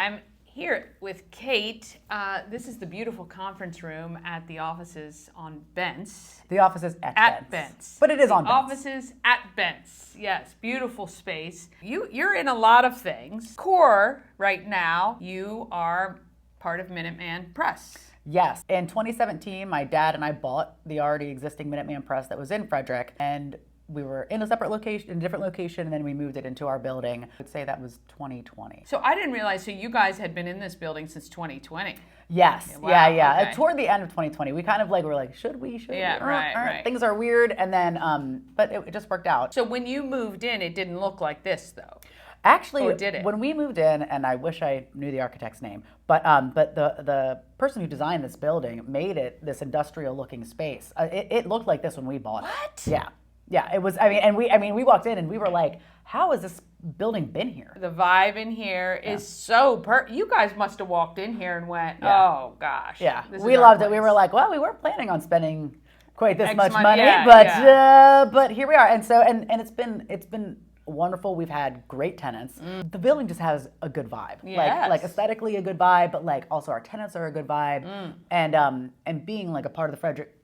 I'm here with Kate. This is the beautiful conference room at the offices on Bentz. The office is at Bentz. But it is on Bentz. Offices at Bentz. Yes, beautiful space. You're in a lot of things. Core, right now, you are part of Minuteman Press. Yes. In 2017, my dad and I bought the already existing Minuteman Press that was in Frederick, and we were in a separate location, in a different location, and then we moved it into our building. I would say that was 2020. So I didn't realize, so you guys had been in this building since 2020. Yes. Wow, Yeah. okay. Toward the end of 2020, we kind of were like, should we? Yeah, right. Things are weird, and then, but it just worked out. So when you moved in, it didn't look like this, though. Actually, Or did it? When we moved in, and I wish I knew the architect's name, but the person who designed this building made it this industrial-looking space. It looked like this when we bought it. What? Yeah. It was. We walked in and we were like, how has this building been here? The vibe in here is so you guys must have walked in here and went, Yeah. oh gosh. Yeah, this we is our loved it. place. We were like, well, we weren't planning on spending quite this X much money, money, yeah, but here we are. And so and it's been wonderful. We've had great tenants. The building just has a good vibe. Yes. Like aesthetically a good vibe, but like also our tenants are a good vibe. And being like a part of the Frederick,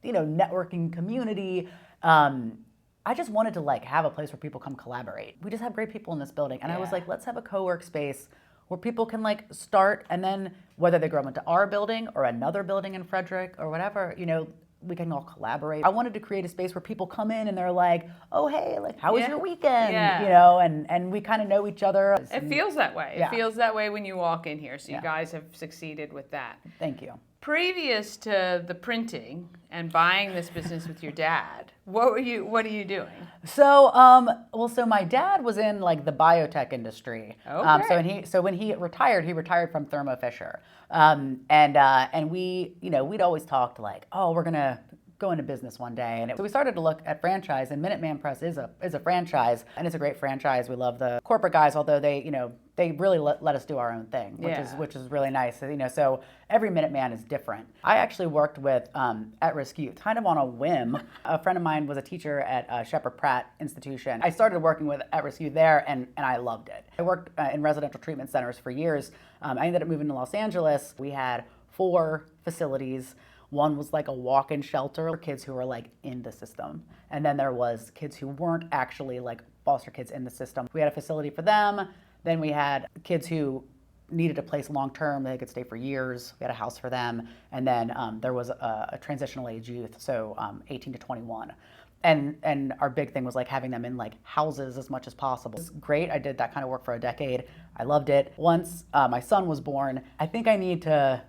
networking community, I just wanted to like have a place where people come collaborate. We just have great people in this building. And I was like, let's have a co-work space where people can like start, and then whether they grow into our building or another building in Frederick or whatever, we can all collaborate. I wanted to create a space where people come in and they're like, oh, hey, like, how was your weekend? Yeah. And we kind of know each other. It feels that way. Yeah. It feels that way when you walk in here. So Yeah. you guys have succeeded with that. Thank you. Previous to the printing and buying this business with your dad, what are you doing? So, so my dad was in like the biotech industry. Okay. So when he retired from Thermo Fisher. And we'd always talked like, oh, we're gonna go into business one day. And so we started to look at franchise, and Minuteman Press is a franchise, and it's a great franchise. We love the corporate guys, although they really let us do our own thing, which is really nice. So every Minuteman is different. I actually worked with at-risk youth, kind of on a whim. A friend of mine was a teacher at Shepherd Pratt Institution. I started working with at-risk youth there, and I loved it. I worked in residential treatment centers for years. I ended up moving to Los Angeles. We had 4 facilities. One was like a walk-in shelter for kids who were like in the system. And then there was kids who weren't actually like foster kids in the system. We had a facility for them. Then we had kids who needed a place long-term. They could stay for years. We had a house for them. And then there was a transitional age youth, so 18 to 21. And our big thing was like having them in like houses as much as possible. It was great. I did that kind of work for a decade. I loved it. Once my son was born, I think I need to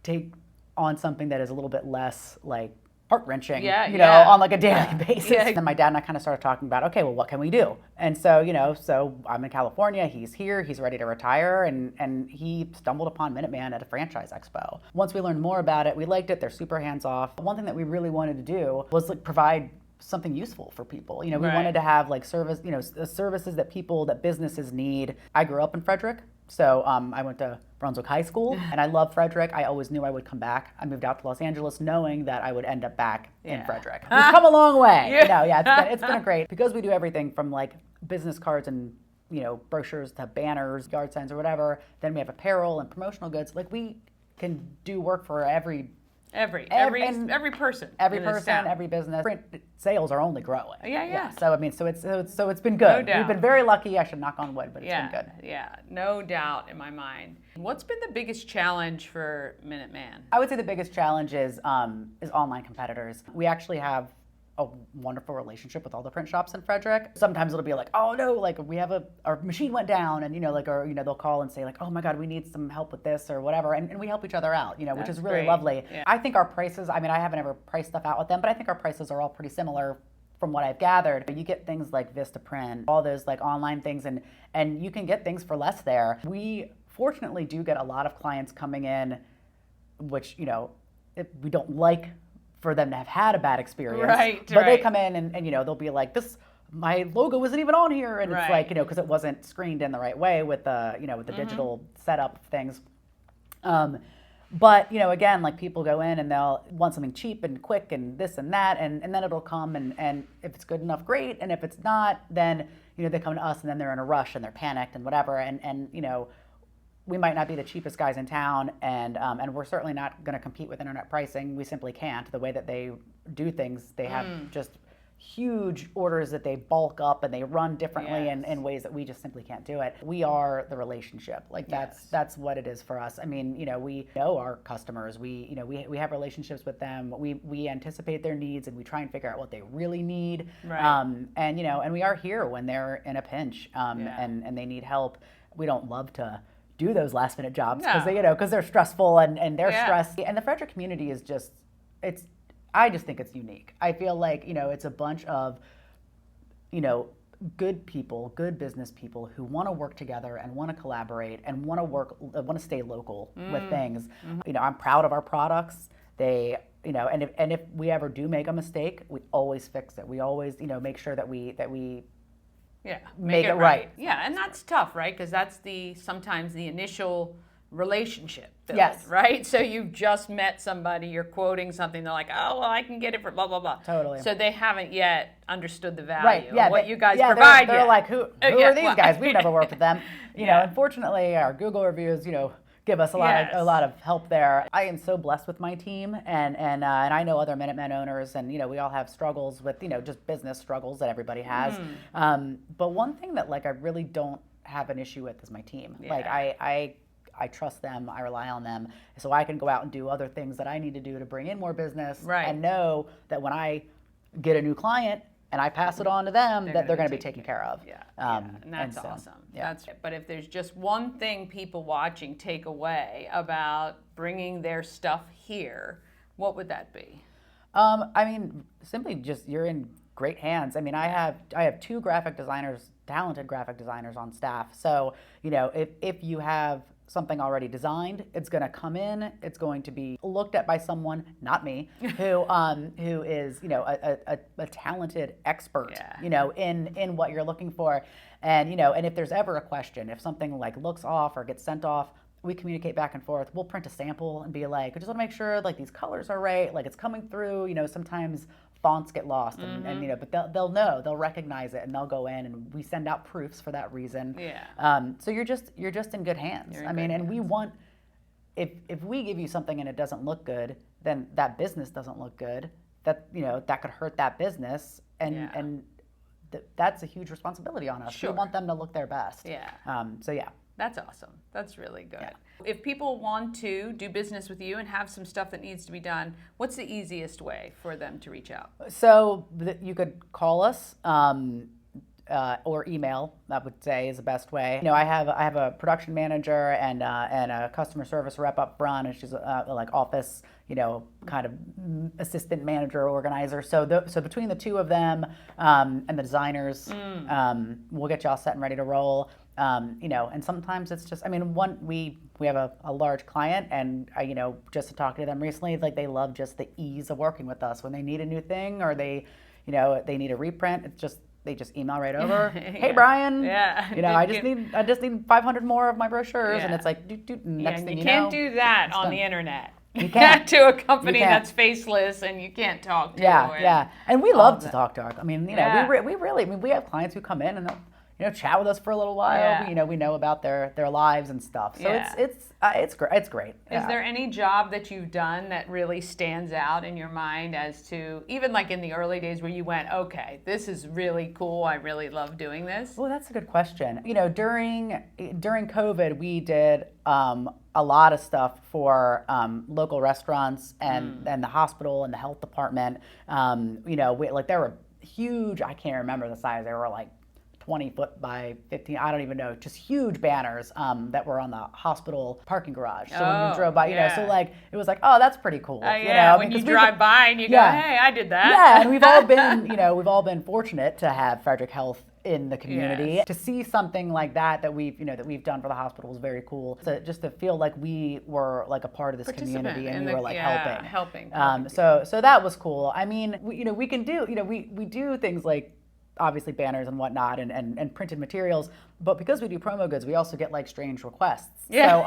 take on something that is a little bit less like heart-wrenching, on like a daily basis. And then my dad and I kind of started talking about, okay, well, what can we do? And so, so I'm in California, he's here, he's ready to retire, and he stumbled upon Minuteman at a franchise expo. Once we learned more about it, we liked it, they're super hands-off. One thing that we really wanted to do was like provide something useful for people. We wanted to have like service, the services that businesses need. I grew up in Frederick. So I went to Brunswick High School, and I love Frederick. I always knew I would come back. I moved out to Los Angeles knowing that I would end up back in Frederick. We've come a long way. It's been great. Because we do everything from like business cards and brochures to banners, yard signs or whatever. Then we have apparel and promotional goods. Like we can do work for every person, every business. Print sales are only growing. Yeah. So it's been good. No doubt. We've been very lucky. I should knock on wood, but it's been good. Yeah, no doubt in my mind. What's been the biggest challenge for Minuteman? I would say the biggest challenge is online competitors. We actually have a wonderful relationship with all the print shops in Frederick. Sometimes it'll be like, oh no, like our machine went down, and they'll call and say like, oh my God, we need some help with this or whatever, and we help each other out, which is really lovely. Yeah. I think our prices, I haven't ever priced stuff out with them, but I think our prices are all pretty similar from what I've gathered. You get things like Vistaprint, all those like online things, and you can get things for less there. We fortunately do get a lot of clients coming in, which we don't like for them to have had a bad experience. But they come in and they'll be like, my logo isn't even on here, and it's like, because it wasn't screened in the right way with the, with the digital setup of things. But, again, like people go in and they'll want something cheap and quick and this and that, and then it'll come, and if it's good enough, great, and if it's not, then, they come to us and then they're in a rush and they're panicked and whatever, and we might not be the cheapest guys in town, and we're certainly not going to compete with internet pricing. We simply can't. The way that they do things, they have just huge orders that they bulk up and they run differently in ways that we just simply can't do it. We are the relationship. Like that's what it is for us. I mean, we know our customers. We have relationships with them. We anticipate their needs and we try and figure out what they really need. Right. And we are here when they're in a pinch and they need help. We don't love to do those last minute jobs because they're stressful and they're stressed. And the Frederick community is just, I just think it's unique. I feel like, it's a bunch of, good people, good business people who want to work together and want to collaborate and want to stay local with things. I'm proud of our products. And if we ever do make a mistake, we always fix it. We always, make sure that we make it right. Yeah, and that's tough, right? Because that's sometimes the initial relationship build, yes, right? So you've just met somebody, you're quoting something, they're like, oh, well, I can get it for blah, blah, blah. Totally. So they haven't yet understood the value of what you guys provide provide they're yet. like, who are these guys? We've never worked with them. Yeah. Unfortunately, our Google reviews, give us a lot of help there. I am so blessed with my team, and I know other Minuteman owners, and we all have struggles with just business struggles that everybody has. But one thing that I really don't have an issue with is my team. I trust them, I rely on them, so I can go out and do other things that I need to do to bring in more business, and know that when I get a new client and I pass it on to them, that they're going to be taken care of. And that's awesome. But if there's just one thing people watching take away about bringing their stuff here, what would that be? I mean, simply just you're in great hands. I mean, I have two talented graphic designers on staff. So, if you have something already designed, it's going to come in, it's going to be looked at by someone, not me, who is, a talented expert, in what you're looking for. And, and if there's ever a question, if something looks off or gets sent off, we communicate back and forth. We'll print a sample and be like, I just want to make sure these colors are right, it's coming through. Sometimes fonts get lost, and but they'll know, they'll recognize it, and they'll go in, and we send out proofs for that reason. So you're just in good hands. And we want, if we give you something and it doesn't look good, then that business doesn't look good. That that could hurt that business, and that's a huge responsibility on us. Sure. We want them to look their best. That's awesome. That's really good. If people want to do business with you and have some stuff that needs to be done, what's the easiest way for them to reach out? So you could call us or email, I would say, is the best way. I have a production manager and a customer service rep up front, and she's office, kind of assistant manager organizer. So between the two of them and the designers, we'll get you all set and ready to roll. And sometimes it's just, we have a large client, and just to talk to them recently, they love just the ease of working with us. When they need a new thing or they need a reprint, they just email right over. Hey, Brian. I just need 500 more of my brochures, and it's next thing you can't do that on the internet. You can't. To a company that's faceless and you can't talk to. And we love to talk to our. We really. We have clients who come in and they'll chat with us for a little while. We know about their lives and stuff. So it's great. It's great. Is there any job that you've done that really stands out in your mind as to, even in the early days where you went, okay, this is really cool, I really love doing this? Well, that's a good question. During COVID, we did a lot of stuff for local restaurants and the hospital and the health department. There were huge, I can't remember the size, they were 20 foot by 15, I don't even know, just huge banners that were on the hospital parking garage. So when you drove by, so it was oh, that's pretty cool. When you drive by and you go, hey, I did that. Yeah, and we've all been fortunate to have Frederick Health in the community. To see something like that we've done for the hospital is very cool. So just to feel like we were a part of this community and we were helping. So that was cool. We can do, we do things obviously banners and whatnot and printed materials, but because we do promo goods, we also get strange requests. So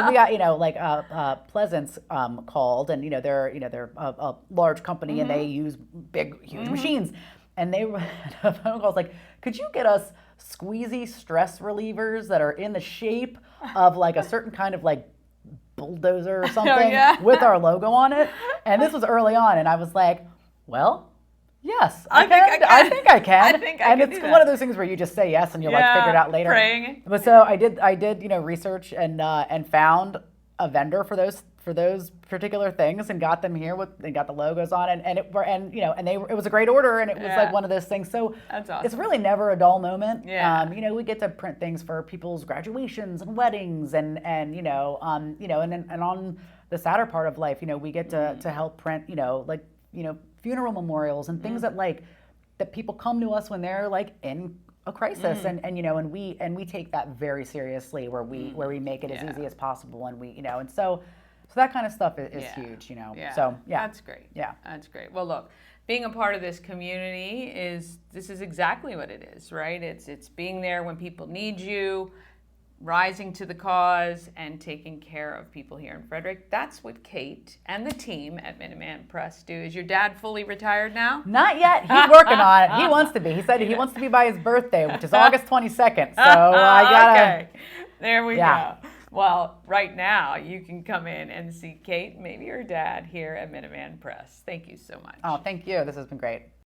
we got Pleasance called, and they're a large company, and they use huge machines, and they were a phone call could you get us squeezy stress relievers that are in the shape of like a certain kind of like bulldozer or something with our logo on it. And this was early on, and I was like, well, yes, I think I can. And it's one of those things where you just say yes and you'll like figure it out later. Praying. But so I did, research and found a vendor for those particular things and got them here and got the logos on it, it was a great order, and it was like one of those things. So that's awesome. It's really never a dull moment. Yeah. We get to print things for people's graduations and weddings and on the sadder part of life, we get to help print, funeral memorials and things that people come to us when they're like in a crisis, and we take that very seriously, where we make it as easy as possible, and so that kind of stuff is huge, Yeah. So That's great. Yeah. That's great. Well, look, being a part of this community this is exactly what it is, right? It's being there when people need you, rising to the cause, and taking care of people here in Frederick. That's what Kate and the team at Minuteman Press do. Is your dad fully retired now? Not yet. He's working on it. He wants to be. He said he wants to be by his birthday, which is August 22nd. So I gotta. Okay. There we go. Well, right now you can come in and see Kate, maybe your dad, here at Minuteman Press. Thank you so much. Oh, thank you. This has been great.